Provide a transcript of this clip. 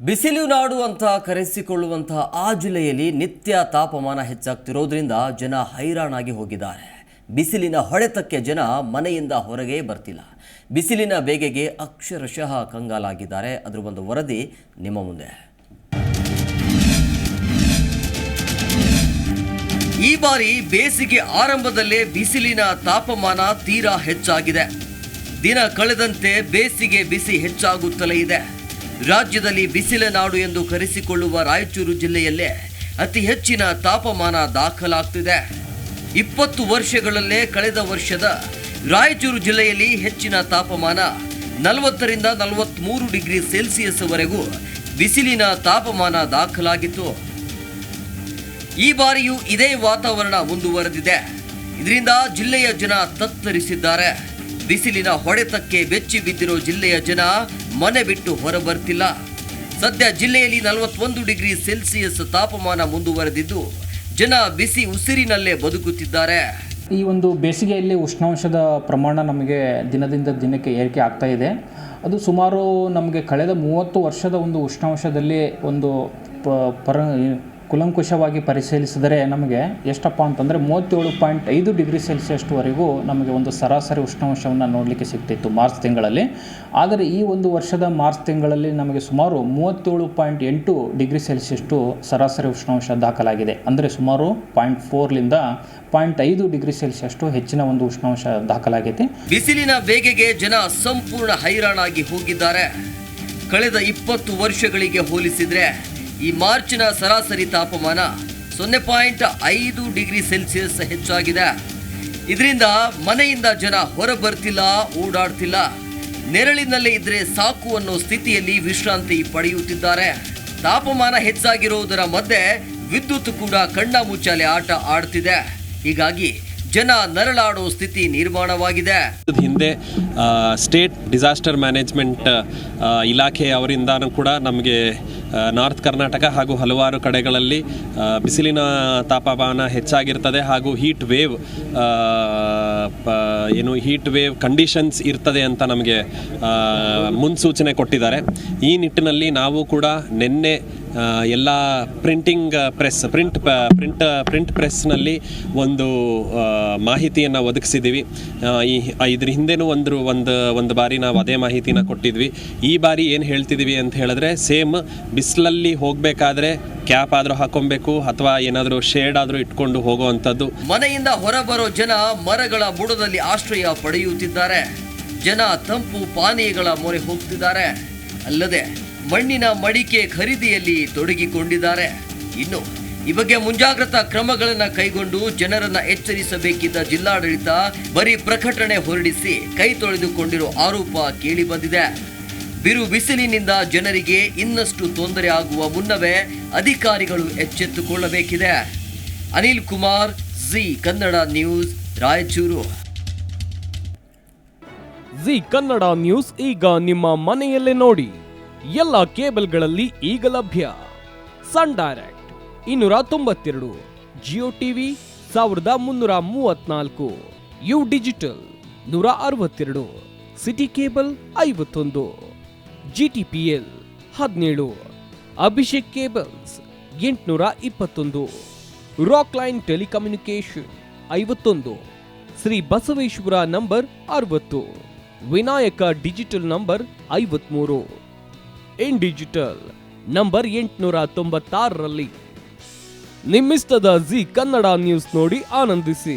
ಬಿಸಿಲು ನಾಡು ಅಂತ ಕರೆಸಿಕೊಳ್ಳುವಂತಹ ಆ ಜಿಲ್ಲೆಯಲ್ಲಿ ನಿತ್ಯ ತಾಪಮಾನ ಹೆಚ್ಚಾಗ್ತಿರೋದ್ರಿಂದ ಜನ ಹೈರಾಣಾಗಿ ಹೋಗಿದ್ದಾರೆ. ಬಿಸಿಲಿನ ಹೊಡೆತಕ್ಕೆ ಜನ ಮನೆಯಿಂದ ಹೊರಗೆ ಬರ್ತಿಲ್ಲ. ಬಿಸಿಲಿನ ಬೇಗೆಗೆ ಅಕ್ಷರಶಃ ಕಂಗಾಲಾಗಿದ್ದಾರೆ. ಅದರ ಒಂದು ವರದಿ ನಿಮ್ಮ ಮುಂದೆ. ಈ ಬಾರಿ ಬೇಸಿಗೆ ಆರಂಭದಲ್ಲೇ ಬಿಸಿಲಿನ ತಾಪಮಾನ ತೀರಾ ಹೆಚ್ಚಾಗಿದೆ. ದಿನ ಕಳೆದಂತೆ ಬೇಸಿಗೆ ಬಿಸಿ ಹೆಚ್ಚಾಗುತ್ತಲೇ ಇದೆ. ರಾಜ್ಯದಲ್ಲಿ ಬಿಸಿಲ ನಾಡು ಎಂದು ಕರೆಸಿಕೊಳ್ಳುವ ರಾಯಚೂರು ಜಿಲ್ಲೆಯಲ್ಲೇ ಅತಿ ಹೆಚ್ಚಿನ ತಾಪಮಾನ ದಾಖಲಾಗ್ತಿದೆ. 20 ವರ್ಷಗಳಲ್ಲೇ ಕಳೆದ ವರ್ಷದ ರಾಯಚೂರು ಜಿಲ್ಲೆಯಲ್ಲಿ ಹೆಚ್ಚಿನ ತಾಪಮಾನ 40ರಿಂದ 43 ಡಿಗ್ರಿ ಸೆಲ್ಸಿಯಸ್ ವರೆಗೂ ಬಿಸಿಲಿನ ತಾಪಮಾನ ದಾಖಲಾಗಿತ್ತು. ಈ ಬಾರಿಯೂ ಇದೇ ವಾತಾವರಣ ಮುಂದುವರೆದಿದೆ. ಇದರಿಂದ ಜಿಲ್ಲೆಯ ಜನ ತತ್ತರಿಸಿದ್ದಾರೆ. ಬಿಸಿಲಿನ ಹೊಡೆತಕ್ಕೆ ಬೆಚ್ಚಿ ಬಿದ್ದಿರೋ ಜಿಲ್ಲೆಯ ಜನ ಮನೆ ಬಿಟ್ಟು ಹೊರಬರ್ತಿಲ್ಲ. ಸದ್ಯ ಜಿಲ್ಲೆಯಲ್ಲಿ 41 ಡಿಗ್ರಿ ಸೆಲ್ಸಿಯಸ್ ತಾಪಮಾನ ಮುಂದುವರೆದಿದ್ದು ಜನ ಬಿಸಿ ಉಸಿರಿನಲ್ಲೇ ಬದುಕುತ್ತಿದ್ದಾರೆ. ಈ ಒಂದು ಬೇಸಿಗೆಯಲ್ಲಿ ಉಷ್ಣಾಂಶದ ಪ್ರಮಾಣ ನಮಗೆ ದಿನದಿಂದ ದಿನಕ್ಕೆ ಏರಿಕೆ ಆಗ್ತಾ ಇದೆ. ಅದು ಸುಮಾರು ನಮಗೆ ಕಳೆದ 30 ವರ್ಷದ ಒಂದು ಉಷ್ಣಾಂಶದಲ್ಲಿ ಒಂದು ಕುಲಂಕುಷವಾಗಿ ಪರಿಶೀಲಿಸಿದರೆ ನಮಗೆ ಎಷ್ಟಪ್ಪ ಅಂತಂದರೆ 37.5 ಡಿಗ್ರಿ ಸೆಲ್ಸಿಯಸ್ವರೆಗೂ ನಮಗೆ ಒಂದು ಸರಾಸರಿ ಉಷ್ಣಾಂಶವನ್ನು ನೋಡಲಿಕ್ಕೆ ಸಿಗ್ತಿತ್ತು ಮಾರ್ಚ್ ತಿಂಗಳಲ್ಲಿ. ಆದರೆ ಈ ಒಂದು ವರ್ಷದ ಮಾರ್ಚ್ ತಿಂಗಳಲ್ಲಿ ನಮಗೆ ಸುಮಾರು 37.8 ಡಿಗ್ರಿ ಸೆಲ್ಸಿಯಸ್ಟು ಸರಾಸರಿ ಉಷ್ಣಾಂಶ ದಾಖಲಾಗಿದೆ. ಅಂದರೆ ಸುಮಾರು 0.4ರಿಂದ 0.5 ಡಿಗ್ರಿ ಸೆಲ್ಸಿಯಸ್ಟು ಹೆಚ್ಚಿನ ಒಂದು ಉಷ್ಣಾಂಶ ದಾಖಲಾಗಿದೆ. ಬಿಸಿಲಿನ ಬೇಗೆಗೆ ಜನ ಸಂಪೂರ್ಣ ಹೈರಾಣಾಗಿ ಹೋಗಿದ್ದಾರೆ. ಕಳೆದ 20 ವರ್ಷಗಳಿಗೆ ಹೋಲಿಸಿದರೆ ಈ ಮಾರ್ಚಿನ ಸರಾಸರಿ ತಾಪಮಾನ 0.5 ಡಿಗ್ರಿ ಸೆಲ್ಸಿಯಸ್ ಹೆಚ್ಚಾಗಿದೆ. ಇದರಿಂದ ಮನೆಯಿಂದ ಜನ ಹೊರಬರ್ತಿಲ್ಲ, ಓಡಾಡ್ತಿಲ್ಲ. ನೆರಳಿನಲ್ಲೇ ಇದ್ರೆ ಸಾಕು ಅನ್ನೋ ಸ್ಥಿತಿಯಲ್ಲಿ ವಿಶ್ರಾಂತಿ ಪಡೆಯುತ್ತಿದ್ದಾರೆ. ತಾಪಮಾನ ಹೆಚ್ಚಾಗಿರುವುದರ ಮಧ್ಯೆ ವಿದ್ಯುತ್ ಕೂಡ ಕಣ್ಣ ಮುಚ್ಚಾಲೆ ಆಟ ಆಡ್ತಿದೆ. ಹೀಗಾಗಿ ಜನ ನರಳಾಡೋ ಸ್ಥಿತಿ ನಿರ್ಮಾಣವಾಗಿದೆ. ಹಿಂದೆ ಸ್ಟೇಟ್ ಡಿಸಾಸ್ಟರ್ ಮ್ಯಾನೇಜ್ಮೆಂಟ್ ಇಲಾಖೆಯವರಿಂದನೂ ಕೂಡ ನಮಗೆ ನಾರ್ತ್ ಕರ್ನಾಟಕ ಹಾಗೂ ಹಲವಾರು ಕಡೆಗಳಲ್ಲಿ ಬಿಸಿಲಿನ ತಾಪಮಾನ ಹೆಚ್ಚಾಗಿರ್ತದೆ ಹಾಗೂ ಹೀಟ್ ವೇವ್ ಕಂಡೀಷನ್ಸ್ ಇರ್ತದೆ ಅಂತ ನಮಗೆ ಮುನ್ಸೂಚನೆ ಕೊಟ್ಟಿದ್ದಾರೆ. ಈ ನಿಟ್ಟಿನಲ್ಲಿ ನಾವು ಕೂಡ ನಿನ್ನೆ ಎಲ್ಲ ಪ್ರಿಂಟ್ ಪ್ರೆಸ್ನಲ್ಲಿ ಒಂದು ಮಾಹಿತಿಯನ್ನು ಒದಗಿಸಿದ್ದೀವಿ. ಇದ್ರ ಹಿಂದೆನೂ ಒಂದು ಬಾರಿ ನಾವು ಅದೇ ಮಾಹಿತಿನ ಕೊಟ್ಟಿದ್ವಿ. ಈ ಬಾರಿ ಏನು ಹೇಳ್ತಿದ್ದೀವಿ ಅಂತ ಹೇಳಿದ್ರೆ ಸೇಮ್ ಬಿಸಿಲಲ್ಲಿ ಹೋಗಬೇಕಾದ್ರೆ ಕ್ಯಾಪ್ ಆದರೂ ಹಾಕೊಬೇಕು ಅಥವಾ ಏನಾದರೂ ಶೇಡ್ ಆದರೂ ಇಟ್ಕೊಂಡು ಹೋಗುವಂಥದ್ದು. ಮನೆಯಿಂದ ಹೊರಬರೋ ಜನ ಮರಗಳ ಬುಡದಲ್ಲಿ ಆಶ್ರಯ ಪಡೆಯುತ್ತಿದ್ದಾರೆ. ಜನ ತಂಪು ಪಾನೀಯಗಳ ಮೊರೆ ಹೋಗ್ತಿದ್ದಾರೆ. ಅಲ್ಲದೆ ಮಣ್ಣಿನ ಮಡಿಕೆ ಖರೀದಿಯಲ್ಲಿ ತೊಡಗಿಕೊಂಡಿದ್ದಾರೆ. ಇನ್ನು ಈ ಬಗ್ಗೆ ಮುಂಜಾಗ್ರತಾ ಕ್ರಮಗಳನ್ನು ಕೈಗೊಂಡು ಜನರನ್ನ ಎಚ್ಚರಿಸಬೇಕಿದ್ದ ಜಿಲ್ಲಾಡಳಿತ ಬರೀ ಪ್ರಕಟಣೆ ಹೊರಡಿಸಿ ಕೈ ತೊಳೆದುಕೊಂಡಿರೋ ಆರೋಪ ಕೇಳಿ ಬಂದಿದೆ. ಬಿರು ಬಿಸಿಲಿನಿಂದ ಜನರಿಗೆ ಇನ್ನಷ್ಟು ತೊಂದರೆ ಆಗುವ ಮುನ್ನವೇ ಅಧಿಕಾರಿಗಳು ಎಚ್ಚೆತ್ತುಕೊಳ್ಳಬೇಕಿದೆ. Anil Kumar, Zee Kannada news, Raichur. Zee Kannada news ಈಗ ನಿಮ್ಮ ಮನೆಯಲ್ಲೇ ನೋಡಿ. ಎಲ್ಲ ಕೇಬಲ್ಗಳಲ್ಲಿ ಈಗ ಲಭ್ಯ. Sun Direct 292, Jio TV 1334, U Digital 162, City Cable 51, GTPL 17, Abhishek cables 821, Rock Line telecommunication 51, Shri Basaveshwara number 60, Vinayaka digital number 53, In Digital number 896ರಲ್ಲಿ. ನಿಮ್ಮಿಸ್ತದ ಜಿ ಕನ್ನಡ ನ್ಯೂಸ್ ನೋಡಿ ಆನಂದಿಸಿ.